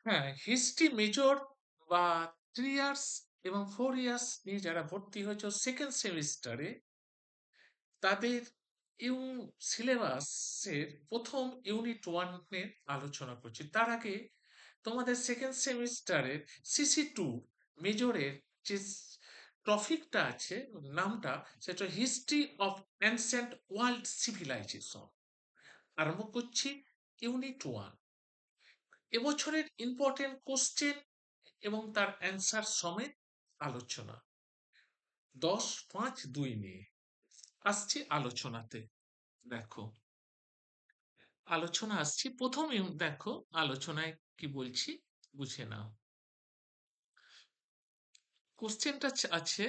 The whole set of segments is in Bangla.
হ্যাঁ, হিস্ট্রি মেজর বা 3 ইয়ার্স এবং 4 ইয়ার্স নিয়ে যারা ভর্তি হয়েছে সেকেন্ড সেমিস্টারে, তাদের ইউ সিলেবাসের প্রথম ইউনিট 1 এর আলোচনা করছি। তার আগে তোমাদের সেকেন্ড সেমিস্টারের সিসি 2 মেজরের যে টপিকটা আছে, নামটা, সেটা history of ancient world civilization. আরম্ভ করছি ইউনিট 1। এবছরের ইম্পর্টেন্ট কোশ্চেন এবং তার অ্যান্সার সমেত আলোচনা 10-5-2 নিয়ে আসছি আলোচনাতে। দেখো, আলোচনা আসছি প্রথম দেখো আলোচনায় কি বলছি বুঝে নাও। কোশ্চেনটা আছে,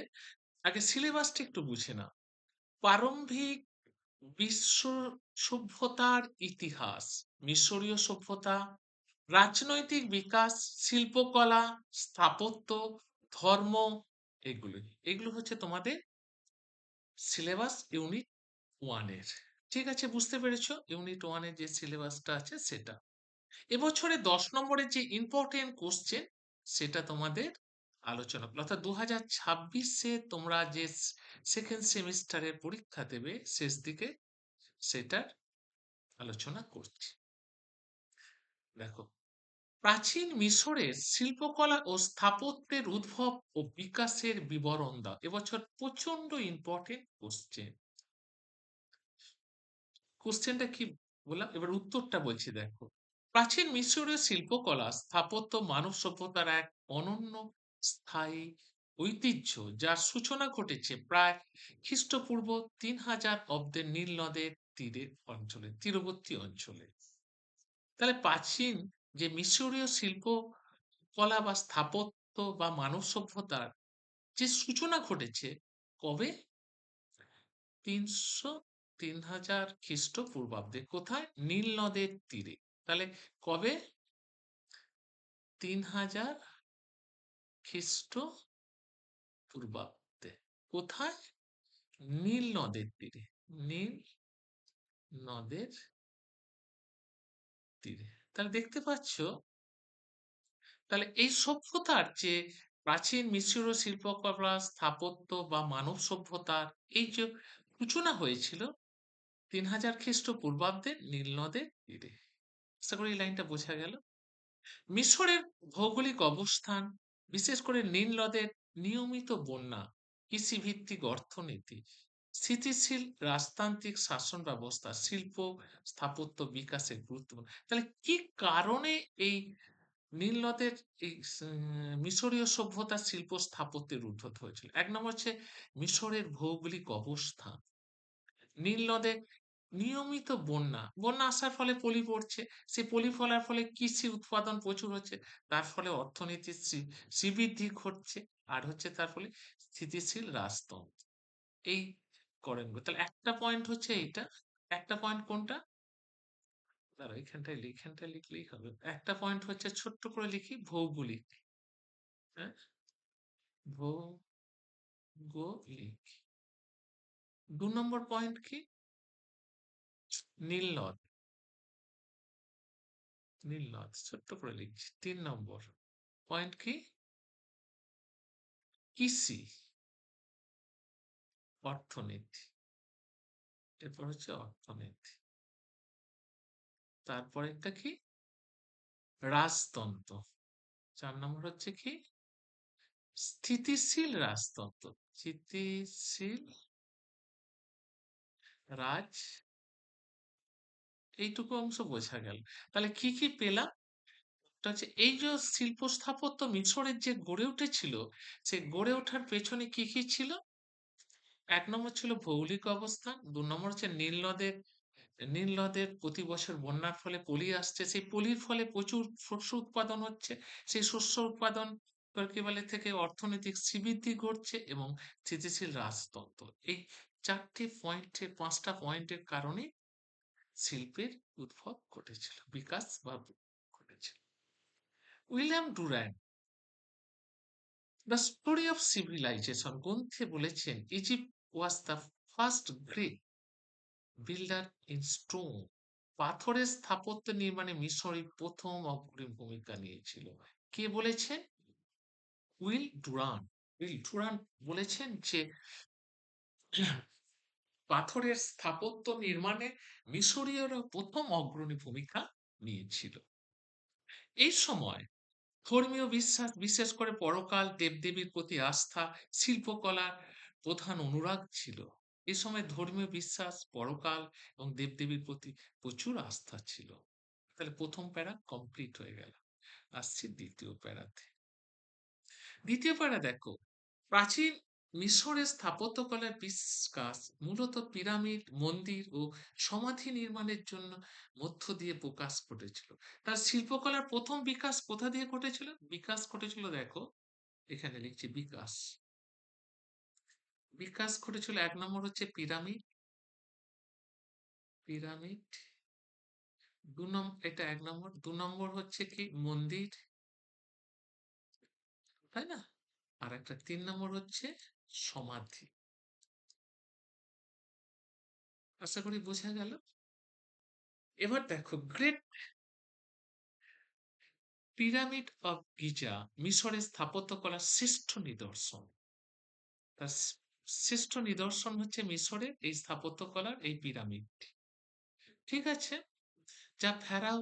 আগে সিলেবাসটা একটু বুঝে নাও। প্রারম্ভিক বিশ্ব সভ্যতার ইতিহাস, মিশরীয় সভ্যতা, রাজনৈতিক বিকাশ, শিল্পকলা, স্থাপত্য, ধর্ম, এগুলো এগুলো হচ্ছে তোমাদের সিলেবাস ইউনিট 1 এর। ঠিক আছে, বুঝতে পেরেছো ইউনিট 1 এর যে সিলেবাসটা আছে সেটা। এবছরে 10 নম্বরের যে ইম্পর্টেন্ট কোশ্চেন সেটা তোমাদের আলোচনা করলো, অর্থাৎ 2026-এ তোমরা যে সেকেন্ড সেমিস্টারের পরীক্ষা দেবে শেষ দিকে, সেটার আলোচনা করছি। দেখো, প্রাচীন মিশরের শিল্পকলা ও স্থাপত্যের উদ্ভব ও বিকাশের বিবরণ দাও। এবছর প্রচন্ড ইম্পর্টেন্ট কোশ্চেন। কোশ্চেনটা কি বললাম, এবার উত্তরটা বলছি। দেখো, প্রাচীন মিশরীয় শিল্পকলা, স্থাপত্য মানব সভ্যতার এক অনন্য স্থায়ী ঐতিহ্য, যার সূচনা ঘটেছে প্রায় খ্রিস্টপূর্ব 3000 অব্দের নীল নদের অঞ্চলে, তীরবর্তী অঞ্চলে। তাহলে প্রাচীন যে মিশরীয় শিল্প কলা বা স্থাপত্য বা মানব সভ্যতার যে সূচনা ঘটেছে কবে? 3000 খ্রিস্টপূর্বাব্দে। কোথায়? নীল নদের তীরে। তাহলে কবে? 3000 খ্রিস্টপূর্বাব্দে। কোথায়? নীল নদের তীরে। নীল নদের তীরে। তাহলে দেখতে পাচ্ছ, তাহলে এই সভ্যতার যে প্রাচীন মিশরীয় শিল্পকলা, স্থাপত্য বা মানব সভ্যতার এই যে সূচনা হয়েছিল 3000 খ্রিস্টপূর্বাব্দে নীল নদের তীরে। আশা করি এই লাইনটা বোঝা গেল। মিশরের ভৌগোলিক অবস্থান, বিশেষ করে নীল নদের নিয়মিত বন্যা, কৃষিভিত্তিক অর্থনীতি, স্থিতিশীল রাজতান্ত্রিক শাসন ব্যবস্থা, শিল্প স্থাপত্য বিকাশের গুরুত্বপূর্ণ। তাহলে কি কারণে এই নীল নদের এই মিশরীয় সভ্যতার শিল্প স্থাপত্যের উদ্ভব হয়েছিল? 1 নম্বর হচ্ছে মিশরের ভৌগোলিক অবস্থান। নীল নদে নিয়মিত বন্যা, বন্যা আসার ফলে পলি পড়ছে, সেই পলি ফলার ফলে কৃষি উৎপাদন প্রচুর হচ্ছে, তার ফলে অর্থনীতির শ্রীবৃদ্ধি ঘটছে, আর হচ্ছে তার ফলে স্থিতিশীল রাজতন্ত্র। এই করেন। তাহলে একটা পয়েন্ট হচ্ছে এইটা, একটা পয়েন্ট কোনটা, দাঁড়াও এখানটায় লিখলেই হবে। একটা পয়েন্ট হচ্ছে ছোট্ট করে লিখি, ভৌগোলিক। হ্যাঁ, ভৌগোলিক। 2 নম্বর পয়েন্ট কি? নীল নদ। নীল নদ ছোট্ট করে লিখছি। 3 নম্বর পয়েন্ট কি? কৃষি, অর্থনীতি। এরপর হচ্ছে অর্থনীতি। তারপরেরটা কি? রাজতন্ত্র। 4 নম্বর হচ্ছে কি? স্থিতিশীল রাজতন্ত্র। স্থিতিশীল রাজ, এইটুকু অংশ বোঝা গেল। তাহলে কি কি পেলাম? এটা হচ্ছে এই যে শিল্প স্থাপত্য মিশরের যে গড়ে উঠেছিল, সে গড়ে ওঠার পেছনে কি কি ছিল? 1 নম্বর ছিল ভৌগোলিক অবস্থান। 2 নম্বর হচ্ছে নীল নদের প্রতি বছর বন্যার ফলে পলি আসছে, সেই পলির ফলে প্রচুর শস্য উৎপাদন হচ্ছে, সেই শস্য উৎপাদন কি বলে থেকে অর্থনৈতিক শ্রীবৃদ্ধি ঘটছে এবং স্থিতিশীল রাজতন্ত্র। এই 5টা পয়েন্টের কারণে শিল্পের উদ্ভব ঘটেছিল, বিকাশ বা ঘটেছিল। William Durant the story of civilization গ্রন্থে বলেছেন, Egypt was the first great builder in stone. পাথরের স্থাপত্য নির্মাণে মিশরই প্রথম অগ্রণী ভূমিকা নিয়েছিল। কে বলেছেন? Will Durand. উইল ডুরান্ট বলেছেন যে পাথরের স্থাপত্য নির্মাণে মিশরীয়রা প্রথম অগ্রণী ভূমিকা নিয়েছিল। এই সময় ধর্মীয় বিশ্বাস, বিশেষ করে পরকাল, দেবদেবীর প্রতি আস্থা, শিল্পকলার প্রধান অনুরাগ ছিল। এ সময় ধর্মীয় বিশ্বাস, পরকাল এবং দেবদেবীর প্রতি প্রচুর আস্থা ছিল। তাহলে প্রথম প্যারা কমপ্লিট হয়ে গেল। আসছি দ্বিতীয় প্যারাতে। দ্বিতীয় প্যারা দেখো, প্রাচীন মিশরের স্থাপত্যকলার বিকাশ মূলত পিরামিড, মন্দির ও সমাধি নির্মাণের জন্য মধ্য দিয়ে প্রকাশ ঘটেছিল। তার শিল্পকলার প্রথম বিকাশ কোথা দিয়ে ঘটেছিল? বিকাশ ঘটেছিল, দেখো এখানে লিখছি বিকাশ। বিকাশ ঘটেছিল, এক নম্বর হচ্ছে পিরামিড। পিরামিড এটা এক নম্বর। দু নম্বর হচ্ছে কি? মন্দির, তাই না? আর একটা ৩ নম্বর হচ্ছে সমাধি। আশা করি বোঝা গেল। এবার দেখো, গ্রেট পিরামিড অফ গিজা মিশরের স্থাপত্যকলার শ্রেষ্ঠ নিদর্শন। তার শ্রেষ্ঠ নিদর্শন হচ্ছে মিশরের এই স্থাপত্যকলার এই পিরামিডটি। ঠিক আছে? যা ফেরাও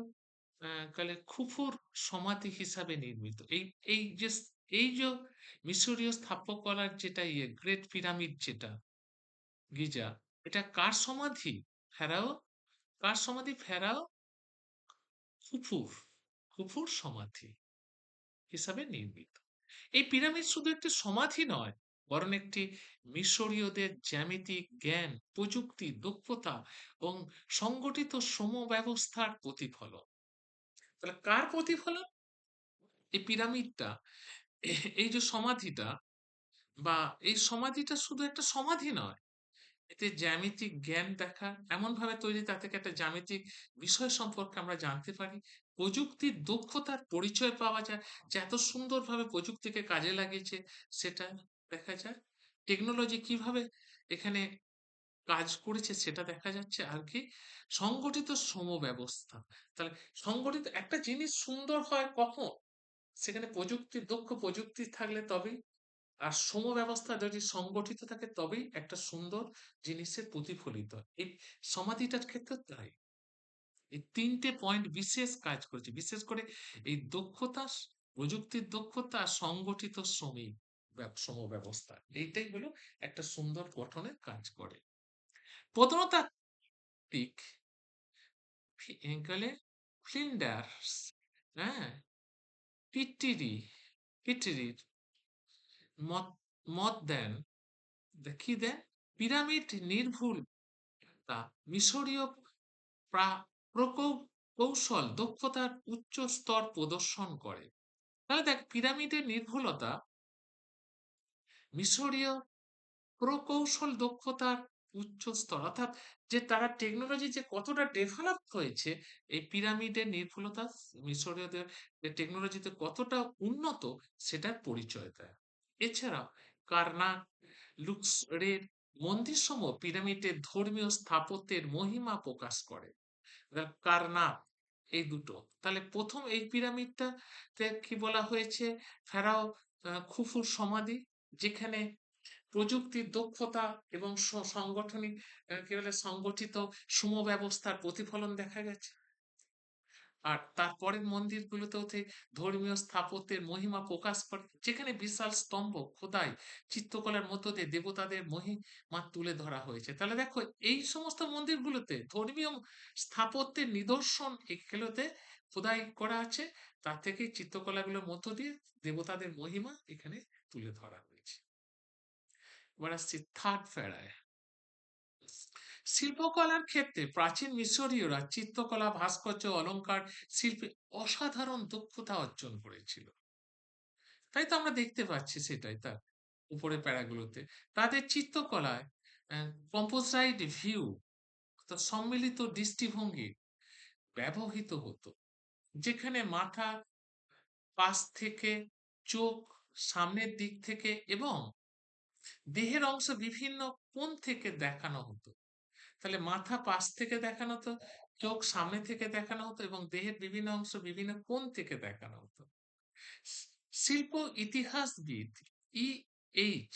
কালে খুফুর সমাধি হিসাবে নির্মিত। এই এই যে এই যে মিশরীয় স্থাপত্যকলার যেটা গ্রেট পিরামিড যেটা গিজা, এটা কার সমাধি? ফেরাও। কার সমাধি? ফেরাও খুফুর। খুফুর সমাধি হিসাবে নির্মিত। এই পিরামিড শুধু একটি সমাধি নয়, বরং একটি মিশরীয়দের জ্যামিতিক জ্ঞান, প্রযুক্তি, দক্ষতা এবং সংগঠিত সমব্যবস্থার প্রতিফলন। তাহলে কার প্রতিফলন? এই পিরামিডটা, এই যে সমাধিটা, বা এই সমাধিটা শুধু একটা সমাধি নয়, এতে জ্যামিতিক জ্ঞান দেখা এমন ভাবে তৈরি, তা থেকে একটা জ্যামিতিক বিষয় সম্পর্কে আমরা জানতে পারি। প্রযুক্তির দক্ষতার পরিচয় পাওয়া যায়, যে এত সুন্দরভাবে প্রযুক্তিকে কাজে লাগিয়েছে সেটা দেখা যায়। টেকনোলজি কিভাবে এখানে কাজ করেছে সেটা দেখা যাচ্ছে। আর কি? সংগঠিত সমব্যবস্থা। তাহলে সংগঠিত একটা জিনিস সুন্দর হয় কখন? সেখানে দক্ষ প্রযুক্তি থাকলে তবেই। আর সমব্যবস্থা যদি সংগঠিত থাকে তবেই একটা সুন্দর জিনিসের প্রতিফলিত হয়। এই সমাধিটার ক্ষেত্রে তাই। এই ৩টে পয়েন্ট বিশেষ কাজ করেছে। বিশেষ করে এই দক্ষতা, প্রযুক্তির দক্ষতা আর সংগঠিত সমব্যবস্থা। এইটাই হলো একটা সুন্দর গঠনের কাজ করে। প্রত্নতাত্ত্বিক গেলে ফ্লিন্ডার্স, হ্যাঁ, পিটিরি পিটিরির মত মত দেন, কি দেন? পিরামিড নির্ভুল তা মিশরীয় প্রকৌশল দক্ষতার উচ্চ স্তর প্রদর্শন করে। তাহলে দেখ, পিরামিডের নির্ভুলতা মিশরীয় প্রকৌশল দক্ষতার উচ্চ স্তর, অর্থাৎ যে তারা টেকনোলজি যে কতটা ডেভেলপ হয়েছে, এই পিরামিডের নির্ভুলতা মিশরীয়দের টেকনোলজিতে কতটা উন্নত সেটার পরিচয় দেয়। এছাড়াও কার্নাক, লুক্সরের মন্দিরসমূহ পিরামিডের ধর্মীয় স্থাপত্যের মহিমা প্রকাশ করে। কার্নাক, এই দুটো। তাহলে প্রথম এই পিরামিডটা কি বলা হয়েছে? ফেরাও খুফুর সমাধি, যেখানে প্রযুক্তির দক্ষতা এবং সাংগঠনিক কি বলে সংগঠিত সমব্যবস্থার প্রতিফলন দেখা গেছে। আর তারপরের মন্দিরগুলোতেও ধর্মীয় স্থাপত্যের মহিমা প্রকাশ করে, যেখানে বিশাল স্তম্ভ খোদাই চিত্রকলার মধ্য দিয়ে দেবতাদের মহিমা তুলে ধরা হয়েছে। তাহলে দেখো, এই সমস্ত মন্দিরগুলোতে ধর্মীয় স্থাপত্যের নিদর্শন এগুলোতে খোদাই করা আছে, তার থেকে চিত্রকলাগুলোর মধ্য দিয়ে দেবতাদের মহিমা এখানে তুলে ধরা হয়েছে। এবার আসছি থার্ড ফেরায়। শিল্পকলার ক্ষেত্রে প্রাচীন মিশরীয়রা চিত্রকলা, ভাস্কর্য, অলংকার শিল্পে অসাধারণ দক্ষতা অর্জন করেছিল। তাই তো আমরা দেখতে পাচ্ছি, সেটাই তার উপরের প্যারাগুলোতে। তাদের চিত্রকলায় কম্পোসাইট ভিউ, সম্মিলিত দৃষ্টিভঙ্গি ব্যবহৃত হতো, যেখানে মাথা পাশ থেকে, চোখ সামনের দিক থেকে এবং দেহের অংশ বিভিন্ন কোণ থেকে দেখানো হতো। তাহলে মাথা পাশ থেকে দেখানো হতো, চোখ সামনে থেকে দেখানো হতো এবং দেহের বিভিন্ন অংশ বিভিন্ন কোণ থেকে দেখানো হতো। শিল্প ইতিহাসবিদ H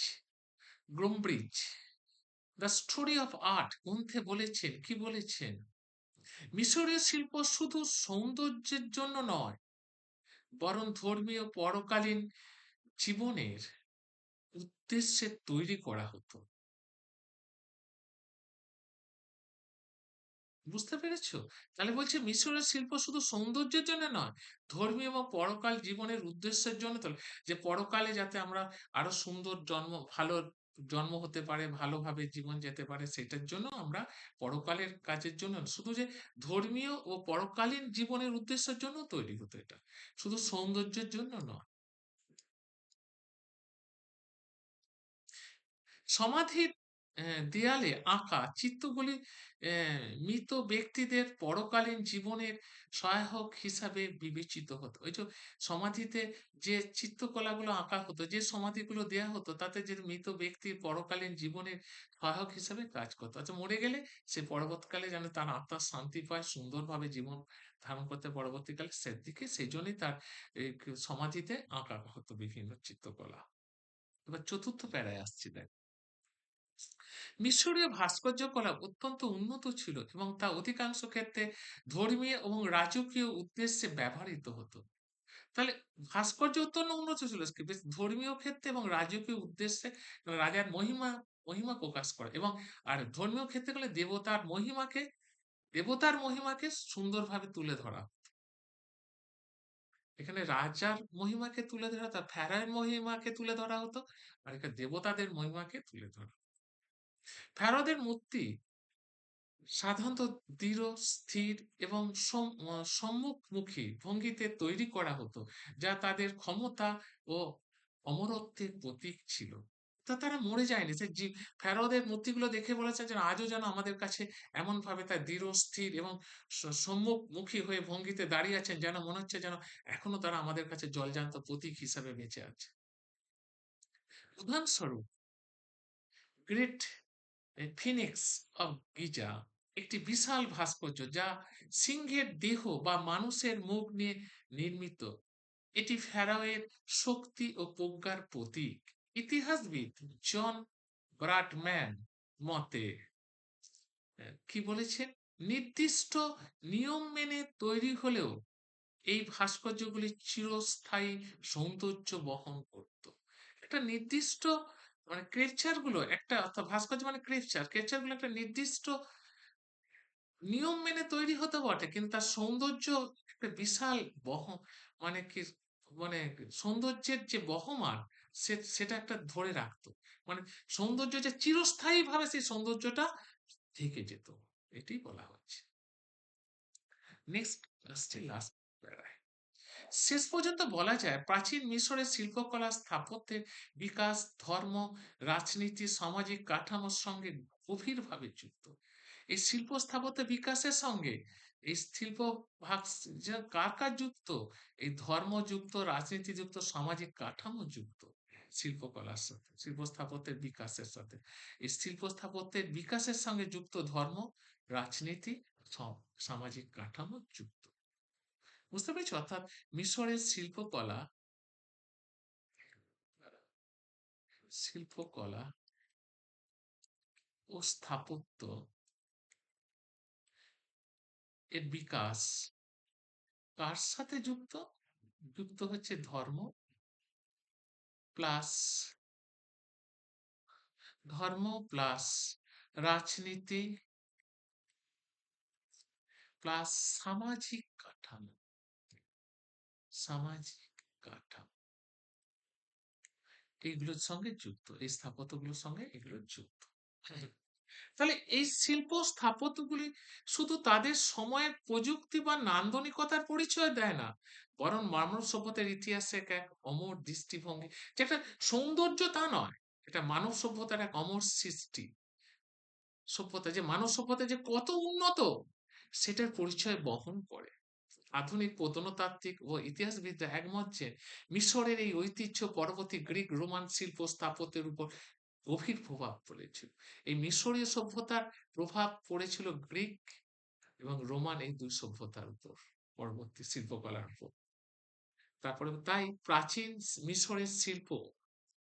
Gombrich the story of Art গ্রন্থে বলেছেন, কি বলেছেন, মিশরীয় শিল্প শুধু সৌন্দর্যের জন্য নয়, বরং ধর্মীয় পরকালীন জীবনের উদ্দেশ্যে তৈরি করা হতো। বুঝতে পেরেছো? তাহলে বলছে মিশরের শিল্প শুধু সৌন্দর্যের জন্য নয়, ধর্মীয় এবং পরকাল জীবনের উদ্দেশ্যের জন্য তো, যে পরকালে যাতে আমরা আরো সুন্দর ভালো জন্ম হতে পারে, ভালোভাবে জীবন যেতে পারে, সেটার জন্য আমরা পরকালের কাজের জন্য, শুধু যে ধর্মীয় ও পরকালীন জীবনের উদ্দেশ্যের জন্য তৈরি হতো এটা, শুধু সৌন্দর্যের জন্য নয়। সমাধির দেয়ালে আঁকা চিত্রগুলি মৃত ব্যক্তিদের পরকালীন জীবনের সহায়ক হিসাবে বিবেচিত হতো। ওই যে সমাধিতে যে চিত্রকলাগুলো আঁকা হতো, যে সমাধিগুলো দেয়া হতো, তাতে যে মৃত ব্যক্তির পরকালীন জীবনের সহায়ক হিসাবে কাজ করতো। আচ্ছা, মরে গেলে সে পরবর্তীকালে যেন তার আত্মার শান্তি পায়, সুন্দরভাবে জীবন ধারণ করতে পরবর্তীকালে, সেদিকে সেই জন্যই তার এই সমাধিতে আঁকা হতো বিভিন্ন চিত্রকলা। এবার চতুর্থ প্যারায় আসছি, দেখ, মিশরীয় ভাস্কর্য কলা অত্যন্ত উন্নত ছিল এবং তা অধিকাংশ ক্ষেত্রে ধর্মীয় এবং রাজকীয় উদ্দেশ্যে ব্যবহৃত হতো। তাহলে ভাস্কর্য অত্যন্ত উন্নত ছিল কি, বেশ ধর্মীয় ক্ষেত্রে এবং রাজকীয় উদ্দেশ্যে, রাজার মহিমা মহিমা প্রকাশ করে, এবং আর ধর্মীয় ক্ষেত্রে গেলে দেবতার মহিমাকে সুন্দরভাবে তুলে ধরা। এখানে রাজার মহিমাকে তুলে ধরা, তার ফেরায়ের মহিমাকে তুলে ধরা হতো, আর এখানে দেবতাদের মহিমাকে তুলে ধরা। ফেরাওদের মূর্তি সাধারণত দৃঢ়, স্থির এবং সম্মুখমুখী ভঙ্গিতে তৈরি করা হতো, যা তাদের ক্ষমতা ও অমরত্বের প্রতীক ছিল। তা তারা মরে যায়নি। ফেরাওদের মূর্তিগুলো দেখে বলেছে যে আজও যেন আমাদের কাছে এমন ভাবে তার দৃঢ়, স্থির এবং সম্মুখমুখী হয়ে ভঙ্গিতে দাঁড়িয়ে আছেন, যেন মনে হচ্ছে যেন এখনো তারা আমাদের কাছে জলজান্ত প্রতীক হিসাবে বেঁচে আছে। উদাহরণস্বরূপ, গ্রেট ফিনিক্স অফ গিজা একটি বিশাল ভাস্কর্য যা সিংহের দেহ বা মানুষের মুখ নিয়ে নির্মিত। এটি ফেরাওয়ের শক্তি ও প্রজ্ঞার প্রতীক। ইতিহাসবিদ জন ব্রাডম্যান মতে কি বলেছেন, নির্দিষ্ট নিয়ম মেনে তৈরি হলেও এই ভাস্কর্যগুলি চিরস্থায়ী সৌন্দর্য বহন করত। একটা নির্দিষ্ট মানে ক্রেচার গুলো একটা, অর্থাৎ ভাস্কর্য মানে ক্রেচার গুলো একটা নির্দিষ্ট নিয়ম মেনে তৈরি হতে বটে, কিন্তু তার সৌন্দর্য একটা বিশাল মানে কি, মানে সৌন্দর্যের যে বহমান, সেটা একটা ধরে রাখতো, মানে সৌন্দর্য যে চিরস্থায়ী ভাবে সেই সৌন্দর্যটা থেকে যেত, এটাই বলা হচ্ছে। নেক্সট আসছে লাস্ট প্যারায়। শেষ পর্যন্ত বলা যায় প্রাচীন মিশরের শিল্পকলা স্থাপত্যের বিকাশ ধর্ম, রাজনীতি, সামাজিক কাঠামোর সঙ্গে গভীরভাবে যুক্ত। এই শিল্প স্থাপত্য বিকাশের সঙ্গে এই শিল্প ভাগ কার যুক্ত, এই ধর্ম যুক্ত, রাজনীতি যুক্ত, সামাজিক কাঠামো যুক্ত শিল্পকলার সাথে, শিল্প স্থাপত্যের বিকাশের সাথে। এই শিল্প স্থাপত্যের বিকাশের সঙ্গে যুক্ত ধর্ম, রাজনীতি, সামাজিক কাঠামো যুক্ত। বুঝতে পেরেছো? অর্থাৎ মিশরের শিল্পকলা ও স্থাপত্য এর বিকাশ কার সাথে যুক্ত? যুক্ত হচ্ছে প্লাস ধর্ম প্লাস রাজনীতি প্লাস সামাজিক কাঠামো, সামাজিক কাঠামো এইগুলোর সঙ্গে যুক্ত, এই স্থাপত্যগুলোর সঙ্গে এগুলো যুক্ত। তাহলে এই শিল্প স্থাপত্যগুলি শুধু তাদের সময়ের প্রযুক্তি বা নান্দনিকতার পরিচয় দেয় না, বরং মানব সভ্যতার ইতিহাসে এক অমর দৃষ্টিভঙ্গি, যেটা সৌন্দর্য তা নয়, এটা মানব সভ্যতার এক অমর সৃষ্টি। সভ্যতা, যে মানব সভ্যতা যে কত উন্নত সেটার পরিচয় বহন করে। আধুনিক প্রত্নতাত্ত্বিক ও ইতিহাসবিদরা একমত যে মিশরের এই ঐতিহ্য পরবর্তী গ্রিক রোমান শিল্প স্থাপত্যের উপর গভীর প্রভাব পড়েছিল। এই মিশরীয় সভ্যতার প্রভাব পড়েছিল গ্রিক এবং রোমান এই দুই সভ্যতার উপর, পরবর্তী শিল্পকলার উপর। তারপরে তাই প্রাচীন মিশরের শিল্প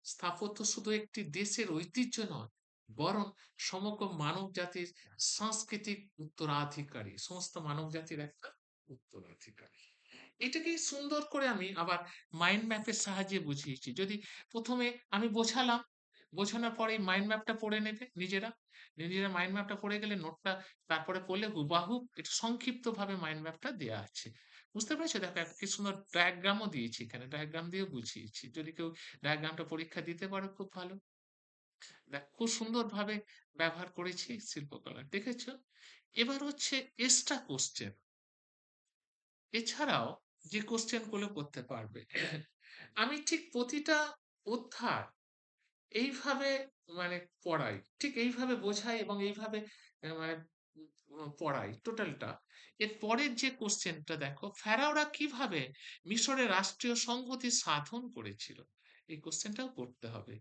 স্থাপত্য শুধু একটি দেশের ঐতিহ্য নয়, বরং সমগ্র মানব জাতির সাংস্কৃতিক উত্তরাধিকারী, সমস্ত মানব জাতির একটা উত্তরাধিকারী। এটাকে সুন্দর করে আমি আবার মাইন্ড ম্যাপের সাহায্যে বুঝিয়েছি। যদি প্রথমে আমি বোঝালাম, বোঝানোর পরে মাইন্ড ম্যাপটা পড়ে নেবে নিজেরা, নিজেরা মাইন্ড ম্যাপটা পড়ে গেলে নোটটা তারপরে পড়লে হুবাহু একটু সংক্ষিপ্ত ভাবে মাইন্ড ম্যাপটা দেওয়া আছে। বুঝতে পেরেছো? দেখো কি সুন্দর ডায়াগ্রামও দিয়েছি, এখানে ডায়াগ্রাম দিয়ে বুঝিয়েছি। যদি কেউ ডায়াগ্রামটা পরীক্ষা দিতে পারো খুব ভালো। দেখ খুব সুন্দর ভাবে ব্যবহার করেছি শিল্পকলা, দেখেছো? এবার হচ্ছে এক্সট্রা কোশ্চেন, এছাড়াও যে কোশ্চেন গুলো করতে পারবে। আমি ঠিক প্রতিটা অধ্যায় এইভাবে মানে পড়াই, ঠিক এইভাবে বোঝাই এবং এইভাবে মানে পড়াই টোটালটা। এর পরের যে কোশ্চেনটা দেখো, ফেরাওরা কিভাবে মিশরের রাষ্ট্রীয় সংহতি সাধন করেছিল, এই কোশ্চেনটাও করতে হবে।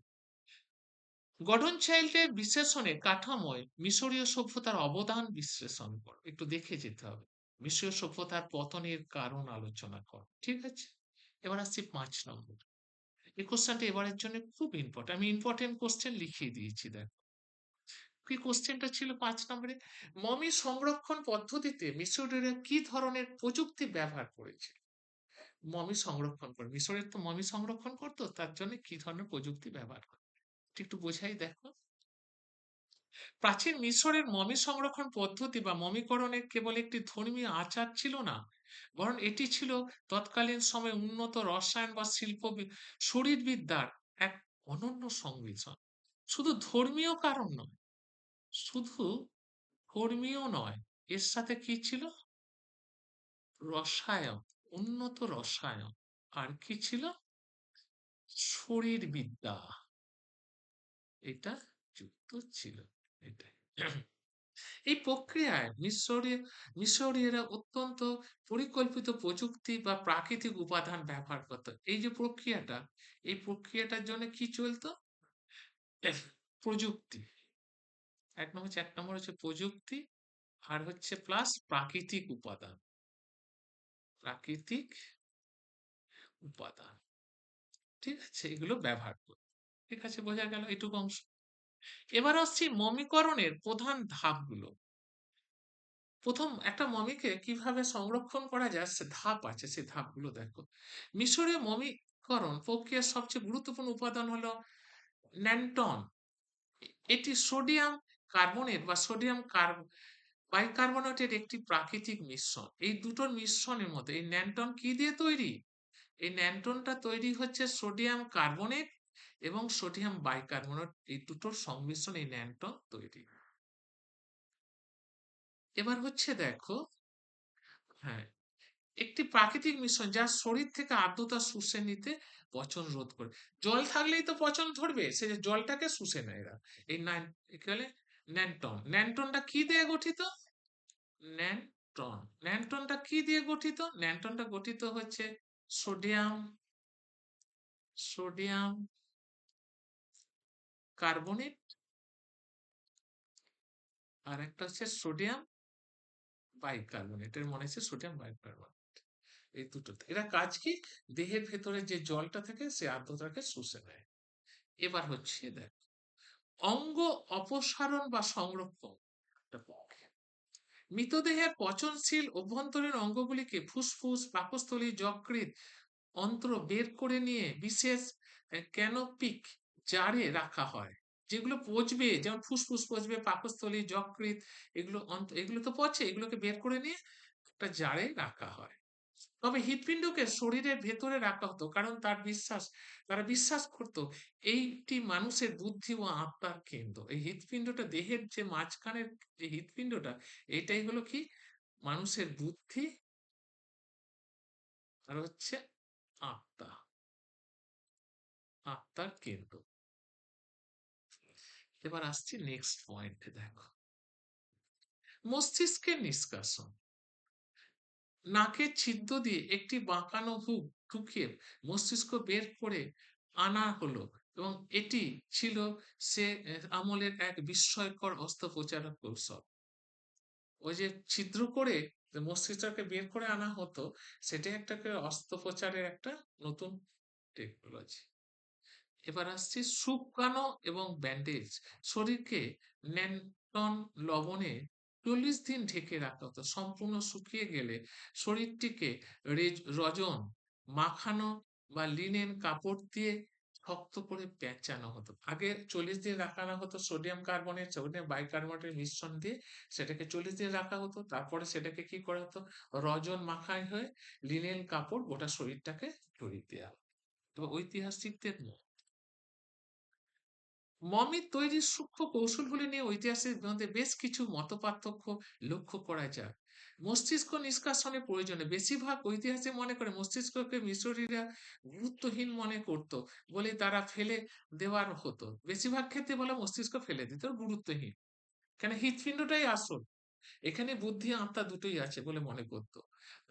গর্ডন চাইল্ডের বিশ্লেষণে কাঠামোয় মিশরীয় সভ্যতার অবদান বিশ্লেষণ করো, একটু দেখে যেতে হবে। মিশরীয় সভ্যতার পতনের কারণ আলোচনা কর, ঠিক আছে? এবার আসছি 5 নম্বর। এই কোশ্চেনটা এবারের জন্য খুব ইম্পর্টেন্ট, আমি ইম্পর্টেন্ট কোশ্চেন লিখিয়ে দিয়েছি। দেখো কি কোশ্চেনটা ছিল 5 নম্বরে, মমি সংরক্ষণ পদ্ধতিতে মিশরীয়রা কি ধরনের প্রযুক্তি ব্যবহার করেছে। মমি সংরক্ষণ করে, মিশরের তো মমি সংরক্ষণ করতো, তার জন্য কি ধরনের প্রযুক্তি ব্যবহার করে একটু বোঝাই। দেখো প্রাচীন মিশরের মমি সংরক্ষণ পদ্ধতি বা মমিকরণের কেবল একটি ধর্মীয় আচার ছিল না, বরং এটি ছিল তৎকালীন সময়ে উন্নত রসায়ন বা শিল্প শরীরবিদ্যার এক অনন্য সংমিশ্রণ। শুধু ধর্মীয় কারণ নয়, শুধু ধর্মীয় নয়, এর সাথে কি ছিল? রসায়ন, উন্নত রসায়ন, আর কি ছিল? শরীরবিদ্যা, এটা যুক্ত ছিল। এটাই এই প্রক্রিয়ায় মিশরীয়রা অত্যন্ত পরিকল্পিত প্রযুক্তি বা প্রাকৃতিক উপাদান ব্যবহার করত। এই যে প্রক্রিয়াটা, এই প্রক্রিয়াটার জন্য কি চলতো? প্রযুক্তি। 1 নম্বর হচ্ছে প্রযুক্তি, আর হচ্ছে প্লাস প্রাকৃতিক উপাদান, প্রাকৃতিক উপাদান, ঠিক আছে? এগুলো ব্যবহার করত। ঠিক আছে, বোঝা গেল এইটুকু অংশ। এবার আসছি মমিকরণের প্রধান ধাপগুলো। প্রথম একটা মমিকে কিভাবে সংরক্ষণ করা যায় সে ধাপ আছে, সেই ধাপগুলো দেখো। মিশরীয় মমিকরণ প্রক্রিয়ার সবচেয়ে গুরুত্বপূর্ণ উপাদান হলো ন্যান্টন। এটি সোডিয়াম কার্বনেট বা সোডিয়াম বাইকার্বনেটের একটি প্রাকৃতিক মিশ্রণ। এই দুটোর মিশ্রণের মধ্যে এই ন্যান্টন কি দিয়ে তৈরি? এই ন্যান্টনটা তৈরি হচ্ছে সোডিয়াম কার্বনেট এবং সোডিয়াম বাইকার্বনেট, এই দুটোর সংমিশ্রণ এই ন্যান্টন তৈরি। এবার হচ্ছে দেখো, হ্যাঁ, একটি প্রাকৃতিক মিশ্রণ যা শরীর থেকে আর্দ্রতা শুষে নিতে পচন রোধ করে। জল থাকলেই তো পচন ধরবে, সে যে জলটাকে শুষে নেয় এরা। এই এখানে ন্যান্টন, ন্যান্টনটা কি দিয়ে গঠিত? ন্যান্টন, ন্যান্টনটা কি দিয়ে গঠিত? ন্যান্টনটা গঠিত হচ্ছে সোডিয়াম, সোডিয়াম কার্বনেট, আর একটা হচ্ছে সোডিয়াম বাইকার্বনেট। এর মনে হচ্ছে সোডিয়াম বাইকার্বনেট। এই দুটোতে এরা কাজ কি? দেহের ভেতরে যে জলটা থাকে সে আর্দ্রতাকে শুষে নেয়। এবার হচ্ছে দেখ, অঙ্গ অপসারণ বা সংরক্ষণ। মৃতদেহের পচনশীল অভ্যন্তরীণ অঙ্গগুলিকে ফুসফুস, পাকস্থলী, যকৃৎ, অন্ত্র বের করে নিয়ে বিশেষ ক্যানোপিক জারে রাখা হয়। যেগুলো পচবে, যেমন ফুসফুস পচবে, পাকস্থলী, যকৃৎ, এগুলো এগুলো তো পচে, এগুলোকে বের করে নিয়ে একটা জারে রাখা হয়। তবে হৃৎপিণ্ডকে শরীরের ভেতরে রাখা হতো, কারণ তারা বিশ্বাস করত এইটি মানুষের বুদ্ধি ও আত্মার কেন্দ্র। এই হৃৎপিণ্ডটা, দেহের যে মাঝখানের যে হৃৎপিণ্ডটা, এটাই হলো কি? মানুষের বুদ্ধি আর হচ্ছে আত্মা, আত্মার কেন্দ্র। এবার আসছি নেক্সট পয়েন্টে। দেখো মস্তিষ্কের নিষ্কাশন। নাকের ছিদ্র দিয়ে একটি বাঁকানো হুক ঢুকিয়ে মস্তিষ্ক বের করে আনা হলো, এবং এটি ছিল সে আমলের এক বিস্ময়কর অস্ত্রোপচার কৌশল। ওই যে ছিদ্র করে যে মস্তিষ্কটাকে বের করে আনা হতো, সেটাই একটা অস্ত্রোপচারের একটা নতুন টেকনোলজি। এবার আসছি শুকানো এবং ব্যান্ডেজ। শরীরকে ন্যান্টন লবণে 40 দিন ঢেকে রাখা হতো। সম্পূর্ণ শুকিয়ে গেলে শরীরটিকে রজন মাখানো বা লিনেন কাপড় দিয়ে শক্ত করে পেঁচানো হতো। আগে 40 দিন রাখানো হতো সোডিয়াম কার্বনেট, সোডিয়াম বাইকার্বনেটের মিশ্রণ দিয়ে সেটাকে 40 দিন রাখা হতো। তারপরে সেটাকে কি করা হতো? রজন মাখাই হয়ে লিনেন কাপড় গোটা শরীরটাকে জড়িয়ে দেওয়া হতো। তো ঐতিহাসিকদের মমি তৈরির সূক্ষ্ম কৌশলগুলি নিয়ে ঐতিহাসিকদের মধ্যে বেশ কিছু মতপার্থক্য লক্ষ্য করা যায়। মস্তিষ্ক নিষ্কাশনের প্রয়োজনে বেশিরভাগ ঐতিহাসিক মনে করে মস্তিষ্ককে মিশরীয়রা গুরুত্বহীন মনে করত বলে তারা ফেলে দেওয়ার হতো। বেশিরভাগ ক্ষেত্রে বলে মস্তিষ্ক ফেলে দিত, গুরুত্বহীন। কেন হৃৎপিণ্ডটাই আসল, এখানে বুদ্ধি আত্মা দুটোই আছে বলে মনে করত।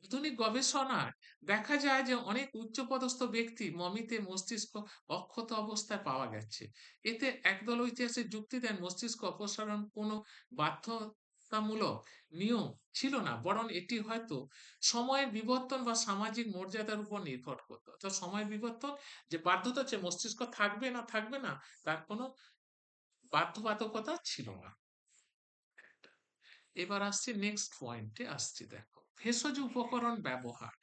আধুনিক গবেষণায় দেখা যায় যে অনেক উচ্চপদস্থ ব্যক্তি মমিতে মস্তিষ্ক অক্ষত অবস্থায় পাওয়া গেছে। এতে একদল ঐতিহাসিক যুক্তি দেন মস্তিষ্ক অপসারণ কোনো বাধ্যতামূলক নিয়ম ছিল না, বরং এটি হয়তো সময়ের বিবর্তন বা সামাজিক মর্যাদার উপর নির্ভর করতো। তো সময়ের বিবর্তন, যে বাধ্যতা হচ্ছে মস্তিষ্ক থাকবে না থাকবে না, তার কোনো বাধ্যবাধকতা ছিল না। এবার আসছি নেক্সট পয়েন্টে আসছি, দেখো ভেষজ উপকরণ ব্যবহার।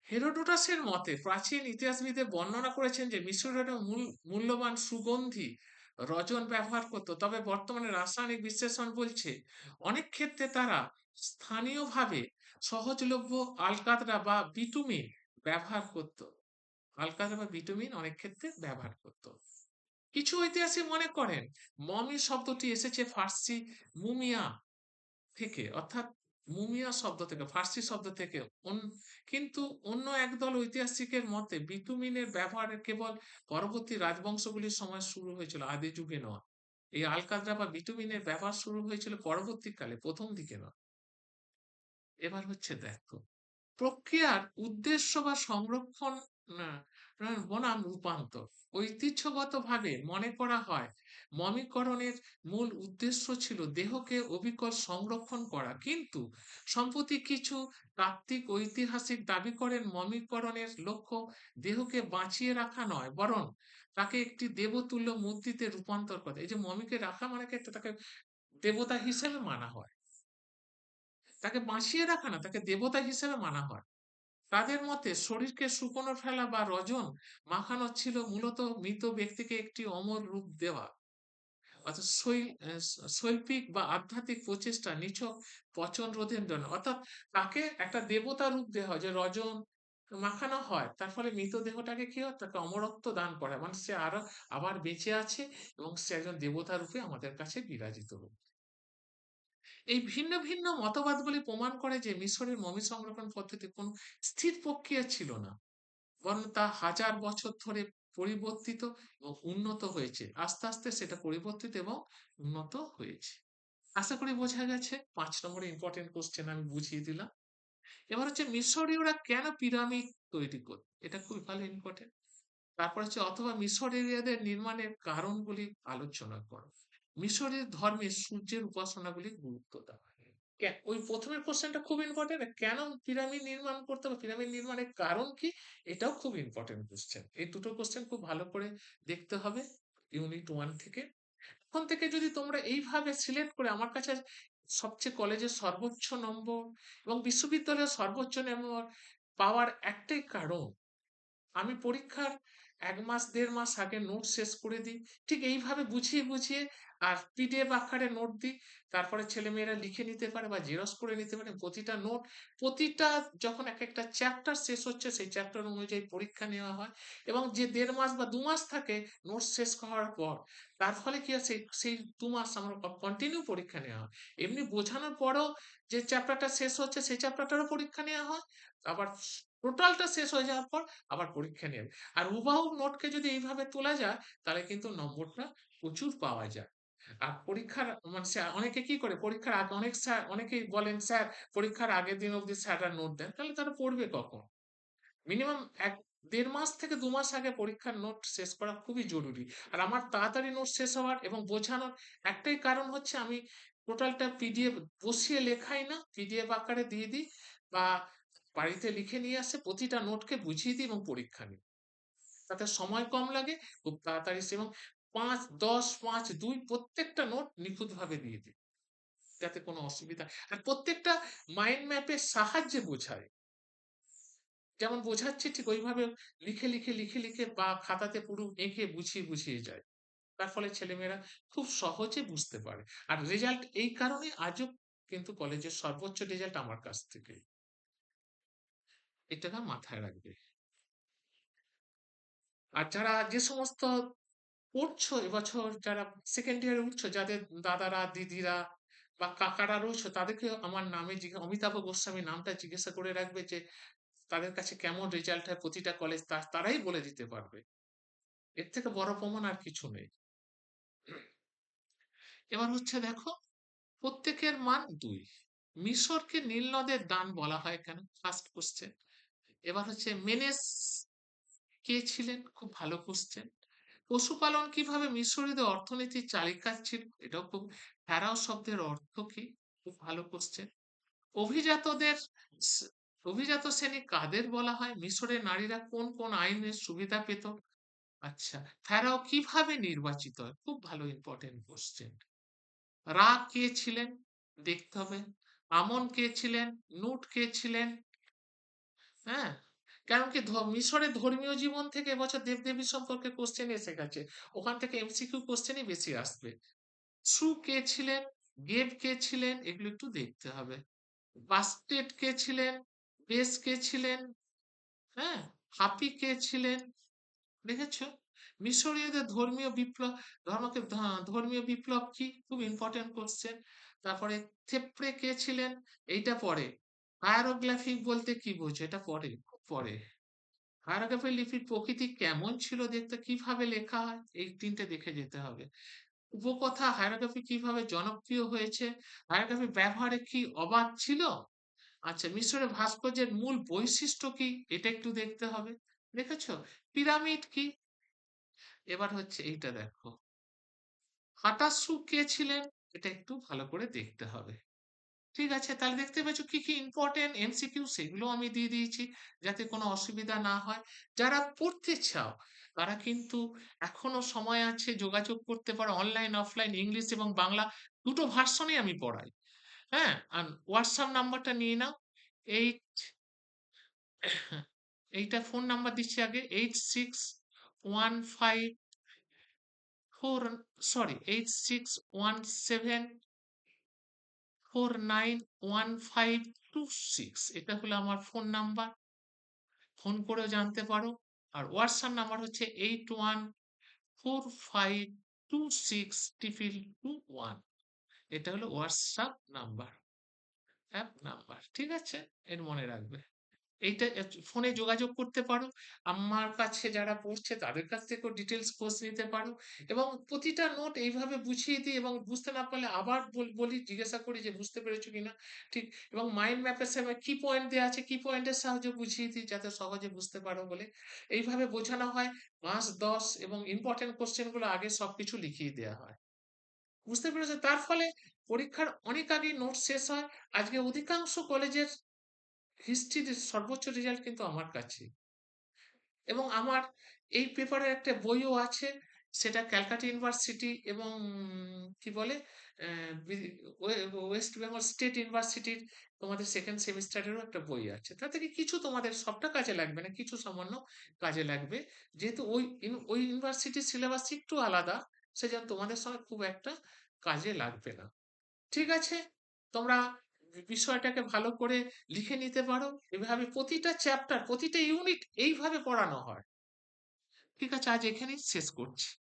হেরোডোটাসের মতে প্রাচীন ইতিহাসবিদে বর্ণনা করেছেন যে মিশরীয়রা মূল্যবান সুগন্ধি রজন ব্যবহার করত, তবে বর্তমানে রাসায়নিক বিশ্লেষণ বলছে অনেক ক্ষেত্রে তারা স্থানীয়ভাবে সহজলভ্য আলকাতরা বা বিটুমিন ব্যবহার করত। আলকাতরা বা বিটুমিন অনেক ক্ষেত্রে ব্যবহার করত। কিছু ঐতিহাসিক মনে করেন মমি শব্দটি এসেছে ফার্সি মুমিয়া থেকে, অর্থাৎ মুমিয়া শব্দ থেকে, ফার্সি শব্দ থেকে। কিন্তু অন্য একদল ঐতিহাসিকের মতে বিটুমিনের ব্যবহার কেবল পরবর্তী রাজবংশগুলির সময় শুরু হয়েছিল, আদি যুগে নয়। এই আলকাতরা বা বিটুমিনের ব্যবহার শুরু হয়েছিল পরবর্তীকালে, প্রথম দিকে নয়। এবার হচ্ছে দেখো প্রক্রিয়ার উদ্দেশ্য বা সংরক্ষণ বনাম রূপান্তর। ঐতিহ্যগতভাবে মনে করা হয় মমিকরণের মূল উদ্দেশ্য ছিল দেহকে অবিকল সংরক্ষণ করা, কিন্তু সম্প্রতি কিছু তাত্ত্বিক ঐতিহাসিক দাবি করেন মমিকরণের লক্ষ্য দেহকে বাঁচিয়ে রাখা নয়, বরং তাকে একটি দেবতুল্য মূর্তিতে রূপান্তর করা। এই যে মমিকে রাখা মানে ক্ষেত্রে তাকে দেবতা হিসেবে মানা হয়, তাকে বাঁচিয়ে রাখা না, তাকে দেবতা হিসেবে মানা হয়। তাদের মতে শরীরকে শুকনো ফেলা বা রজন মাখানো ছিল মূলত মৃত ব্যক্তিকে একটি অমর রূপ দেওয়া, অর্থাৎ শৈল্পিক বা আধ্যাত্মিক প্রচেষ্টা নিছক পচন রোধের জন্য। অর্থাৎ তাকে একটা দেবতা রূপ দেওয়া হয়, যে রজন মাখানো হয়, তার ফলে মৃতদেহটাকে কি হয়, তাকে অমরত্ব দান করা হয়। মানে সে আরো আবার বেঁচে আছে এবং সে একজন দেবতা রূপে আমাদের কাছে বিরাজিত রূপ। এই ভিন্ন ভিন্ন মতবাদগুলি প্রমাণ করে যে মিশরের মমি সংরক্ষণ পদ্ধতি কোনো স্থির প্রক্রিয়া ছিল না, বরং তা হাজার বছর ধরে পরিবর্তিত এবং উন্নত হয়েছে। আস্তে আস্তে সেটা পরিবর্তিত এবং উন্নত হয়েছে। আশা করি বোঝা গেছে। 5 নম্বরে ইম্পর্টেন্ট কোশ্চেন আমি বুঝিয়ে দিলাম। এবার হচ্ছে মিশরীয়রা কেন পিরামিড তৈরি করত, এটা খুবই ভালো ইম্পর্টেন্ট। তারপর হচ্ছে অথবা মিশরীয়দের নির্মাণের কারণগুলি আলোচনা করো। মিশরের ধর্মে সূর্যের উপাসনাগুলি গুরুত্ব দেওয়া হয়। ওই প্রথমের কোশ্চেনটা খুব ইম্পর্টেন্ট, কেন পিরামিড নির্মাণ করতে হবে, পিরামিড নির্মাণের কারণ কি, এটাও খুব ইম্পর্টেন্ট কোশ্চেন। এই দুটো কোশ্চেন খুব ভালো করে দেখতে হবে ইউনিট 1 থেকে। এখন থেকে যদি তোমরা এইভাবে সিলেক্ট করে, আমার কাছে সবচেয়ে কলেজের সর্বোচ্চ নম্বর এবং বিশ্ববিদ্যালয়ের সর্বোচ্চ নম্বর পাওয়ার একটাই কারণ, আমি পরীক্ষার 1 মাস 1.5 মাস আগে নোট শেষ করে দিই, ঠিক এইভাবে বুঝিয়ে বুঝিয়ে, আর পিডিএফ আকারে নোট দিই। তারপরে ছেলেমেয়েরা লিখে নিতে পারে বা জেরক্স করে নিতে পারে প্রতিটা নোট। প্রতিটা যখন এক একটা চ্যাপ্টার শেষ হচ্ছে সেই চ্যাপ্টার অনুযায়ী পরীক্ষা নেওয়া হয়, এবং যে 1.5 মাস বা 2 মাস থাকে নোট শেষ করার পর, তার ফলে কি হয়, সেই 2 মাস আমরা কন্টিনিউ পরীক্ষা নেওয়া হয়। এমনি বোঝানোর পরেও যে চ্যাপ্টারটা শেষ হচ্ছে সেই চ্যাপ্টারটারও পরীক্ষা নেওয়া হয়। আবার টোটালটা শেষ হয়ে যাওয়ার পর আবার পরীক্ষা নেবে। আর হুবাহু নোটকে যদি এইভাবে তোলা যায়, তাহলে কিন্তু নম্বরটা প্রচুর পাওয়া যায়। আর পরীক্ষার মানে অনেকে কি করে, পরীক্ষার আগে অনেক স্যার, অনেকেই বলেন স্যার পরীক্ষার আগের দিন অবধি স্যাররা নোট দেন, তাহলে তারা পড়বে কখন? মিনিমাম 1.5 মাস থেকে 2 মাস আগে পরীক্ষার নোট শেষ করা খুবই জরুরি। আর আমার তাড়াতাড়ি নোট শেষ হওয়ার এবং বোঝানোর একটাই কারণ হচ্ছে, আমি টোটালটা পিডিএফ বসিয়ে লেখাই না, পিডিএফ আকারে দিয়ে দিই বা বাড়িতে লিখে নিয়ে আসে, প্রতিটা নোটকে বুঝিয়ে দিই এবং পরীক্ষা নিই। তাতে সময় কম লাগে, খুব তাড়াতাড়ি এবং ৫, ১০, ৫, ২ প্রত্যেকটা নোট নিখুঁতভাবে দিয়ে দিই। যাতে কোনো অসুবিধা, আর প্রত্যেকটা মাইন্ড ম্যাপের সাহায্যে বোঝাই। যেমন বোঝাচ্ছি ঠিক ওইভাবে লিখে বা খাতাতে পুরো এঁকে বুঝিয়ে যায়। তার ফলে ছেলেমেয়েরা খুব সহজে বুঝতে পারে। আর রেজাল্ট এই কারণে আজও কিন্তু কলেজের সর্বোচ্চ রেজাল্ট আমার কাছ থেকেই। এটা মাথায় রাখবে। আর যারা যে সমস্ত পড়ছো এবছর, যারা সেকেন্ড ইয়ারে উঠছো, যাদের দাদারা, দিদিরা বা কাকারা রয়েছে, তাদেরকে আমার নামে অমিতাভ গোস্বামী নামটা জিজ্ঞাসা করে রাখবে যে তাদের কাছে কেমন রেজাল্ট হয় প্রতিটা কলেজ, তারাই বলে দিতে পারবে। এর থেকে বড় প্রমাণ আর কিছু নেই। এবার হচ্ছে দেখো, প্রত্যেকের মান ২। মিশরকে নীল নদের দান বলা হয় কেন? First question. এবার হচ্ছে মেনেস কে ছিলেন? খুব ভালো কোশ্চেন। পশুপালন কিভাবে মিশরীয়দের অর্থনীতির চালিকা ছিল? এটাও খুব। ফেরাও শব্দের অর্থ কি? খুব ভালো কোশ্চেন। অভিজাতদের স- অভিজাত শ্রেণী কাদের বলা হয়? মিশরের নারীরা কোন কোন আইনের সুবিধা পেত? আচ্ছা, ফেরাও কিভাবে নির্বাচিত হয়? খুব ভালো ইম্পর্টেন্ট কোশ্চেন। রা কে ছিলেন? দেখতে হবে। আমন কে ছিলেন? নুট কে ছিলেন? হ্যাঁ, কারণ কি মিশরের ধর্মীয় জীবন থেকে এবছর দেবদেবী সম্পর্কে কোশ্চেন এসে গেছে। ওখান থেকে এমসিকিউ কোশ্চেনই বেশি আসবে। সু কে ছিলেন? গেব কে ছিলেন? এগুলো একটু দেখতে হবে। বাস্টেট কে ছিলেন? বেস কে ছিলেন? হ্যাঁ, হাপি কে ছিলেন? দেখেছো? মিশরীয়দের ধর্মীয় বিপ্লব কি? খুব ইম্পর্টেন্ট কোশ্চেন। তারপরে থেপ্রে কে ছিলেন? এইটা পরে। হায়ারোগ্লিফিক বলতে কি বোঝো? এটা পরে, খুব পরে। হায়ারোগ্লিফিক লিপির প্রকৃতি কেমন ছিল দেখতে? কিভাবে লেখা হয়? এই ৩ টে দেখে যেতে হবে। উপকথা হায়ারোগ্লিফি কিভাবে জনপ্রিয় হয়েছে? হায়ারোগ্লিফি ব্যবহারে কি অবাধ ছিল? আচ্ছা, মিশরের ভাস্কর্যের মূল বৈশিষ্ট্য কি? এটা একটু দেখতে হবে। দেখেছো? পিরামিড কি? এবার হচ্ছে এইটা দেখো, হাটাসু কে ছিলেন? এটা একটু ভালো করে দেখতে হবে। ঠিক আছে, তাহলে দেখতে পেয়েছো কি কি ইম্পর্টেন্ট এমসিকিউ, সেগুলো আমি দিয়ে দিয়েছি যাতে কোনো অসুবিধা না হয়। যারা পড়তে চাও তারা কিন্তু এখনো সময় আছে, যোগাযোগ করতে পারো। অনলাইন অফলাইন ইংলিশ এবং বাংলা দুটো ভার্সনেই আমি পড়াই। হ্যাঁ, আর হোয়াটসঅ্যাপ নাম্বারটা নিয়ে নাও। এইট এইটা ফোন নাম্বার দিচ্ছি আগে, 86154817491526। এটা হলো আমার ফোন নাম্বার, ফোন করেও জানতে পারো। আর হোয়াটসঅ্যাপ নাম্বার হচ্ছে 814526 এটা হলো হোয়াটসঅ্যাপ নাম্বার, অ্যাপ নাম্বার। ঠিক আছে, এর মনে রাখবে। এইটা ফোনে যোগাযোগ করতে পারো। আমার কাছে যারা পড়ছে তাদের কাছ থেকেও ডিটেলস খোঁজ নিতে পারো। এবং প্রতিটা নোট এইভাবে বুঝিয়ে দিই, এবং বুঝতে না পারলে আবার বলি, জিজ্ঞাসা করি যে বুঝতে পেরেছো কিনা। ঠিক, এবং মাইন্ড ম্যাপের সময় কি পয়েন্ট দেওয়া আছে, কি পয়েন্টের সাহায্যে বুঝিয়ে দিই যাতে সহজে বুঝতে পারো বলে। এইভাবে বোঝানো হয়। মাস ১০ এবং ইম্পর্টেন্ট কোশ্চেন গুলো আগে সবকিছু লিখিয়ে দেওয়া হয়। বুঝতে পেরেছো? তার ফলে পরীক্ষার অনেক আগেই নোট শেষ হয়। আজকে অধিকাংশ কলেজের হিস্ট্রির সর্বোচ্চ রেজাল্ট কিন্তু আমার কাছে। এবং আমার এই পেপারের একটা বইও আছে, সেটা ক্যালকাটা ইউনিভার্সিটি এবং কি বলে ওয়েস্ট বেঙ্গল স্টেট ইউনিভার্সিটির তোমাদের সেকেন্ড সেমিস্টারেরও একটা বই আছে। তা থেকে কিছু তোমাদের সবটা কাজে লাগবে না, কিছু সামান্য কাজে লাগবে। যেহেতু ওই ইউনিভার্সিটির সিলেবাস একটু আলাদা, সেজন্য তোমাদের সঙ্গে খুব একটা কাজে লাগবে না। ঠিক আছে, তোমরা বিষয়টাকে ভালো করে লিখে নিতে পারো। এভাবে প্রতিটা চ্যাপ্টার, প্রতিটা ইউনিট এইভাবে পড়ানো হয়। ঠিক আছে, আজ এখানেই শেষ করছি।